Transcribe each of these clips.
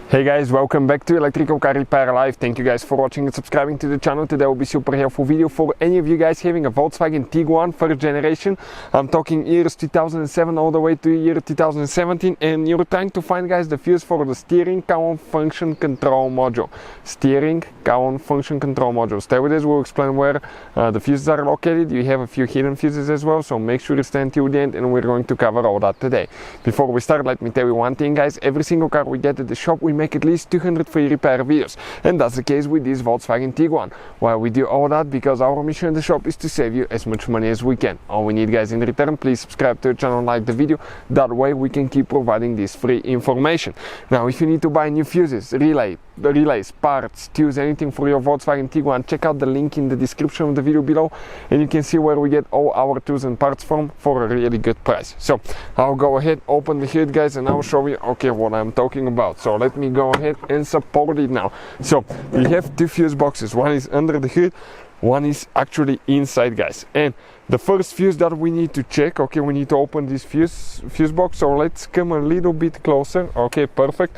Hey guys, welcome back to Electrical Car Repair Live. Thank you guys for watching and subscribing to the channel. Today will be super helpful video for any of you guys having a Volkswagen Tiguan first generation. I'm talking years 2007 all the way to year 2017, and you're trying to find, guys, the fuse for the steering column function control module. Steering column function control module. Stay with us, we'll explain where the fuses are located. You have a few hidden fuses as well, so make sure you stay until the end, and we're going to cover all that today. Before we start, let me tell you one thing, guys. Every single car we get at the shop, we make at least 200 free repair videos, and that's the case with this Volkswagen Tiguan. Why we do all that? Because our mission in the shop is to save you as much money as we can. All we need, guys, in return, please subscribe to the channel, like the video. That way we can keep providing this free information. Now, if you need to buy new fuses, relays, parts, tools, anything for your Volkswagen Tiguan, check out the link in the description of the video below, and you can see where we get all our tools and parts from for a really good price. So I'll go ahead, open the hood, guys, and I'll show you what I'm talking about. So let me go ahead and support it now. So we have two fuse boxes. One is under the hood, one is actually inside, guys. And the first fuse that we need to check, we need to open this fuse box. So let's come a little bit closer. Okay, perfect.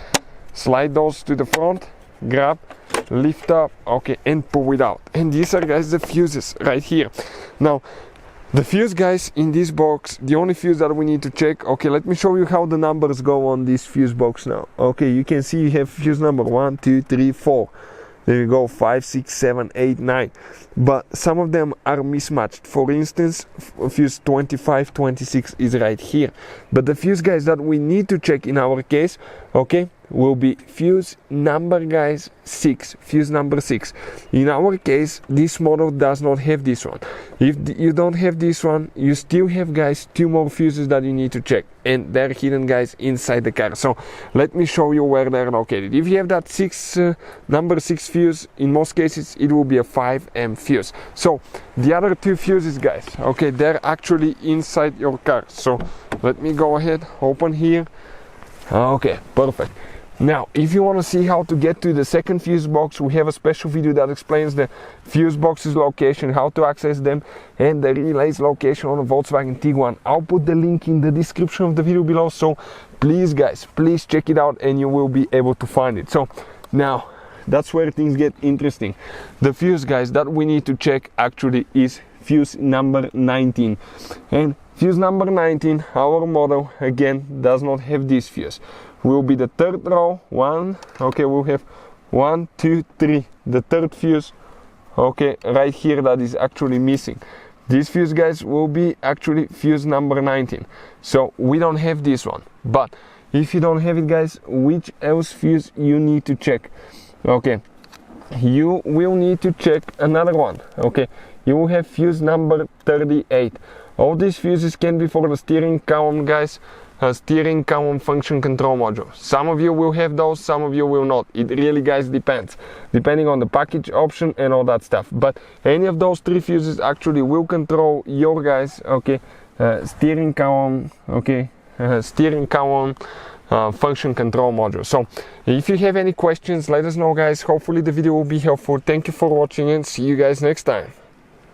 Slide those to the front, grab, lift up, and pull it out. And these are, guys, the fuses right here. Now, the fuse, guys, in this box, the only fuse that we need to check, let me show you how the numbers go on this fuse box now. You can see you have fuse number 1, 2, 3, 4. There you go, 5, 6, 7, 8, 9. But some of them are mismatched. For instance, fuse 25, 26 is right here. But the fuse, guys, that we need to check in our case, will be fuse number, guys, 6. Fuse number 6. In our case, this model does not have this one. If you don't have this one, you still have, guys, 2 more fuses that you need to check, and they're hidden, guys, inside the car. So let me show you where they're located. If you have that number 6 fuse, in most cases it will be a 5M fuse. So the other 2 fuses, guys, they're actually inside your car. So let me go ahead, open here. Perfect. Now, if you want to see how to get to the second fuse box, we have a special video that explains the fuse box's location, how to access them, and the relay's location on a Volkswagen Tiguan. I'll put the link in the description of the video below, so please, guys, please check it out and you will be able to find it. So now, that's where things get interesting. The fuse, guys, that we need to check actually is fuse number 19. And fuse number 19, our model, again, does not have this fuse. Will be the third row. We'll have 1, 2, 3. The third fuse, right here, that is actually missing. This fuse, guys, will be actually fuse number 19. So we don't have this one. But if you don't have it, guys, which else fuse you need to check? You will need to check another one. You will have fuse number 38. All these fuses can be for the steering column, guys. Steering column function control module. Some of you will have those, some of you will not. It really, guys, depends, depending on the package option and all that stuff. But any of those 3 fuses actually will control your, guys, steering column, steering column function control module. So if you have any questions, let us know, guys. Hopefully the video will be helpful. Thank you for watching, and see you guys next time.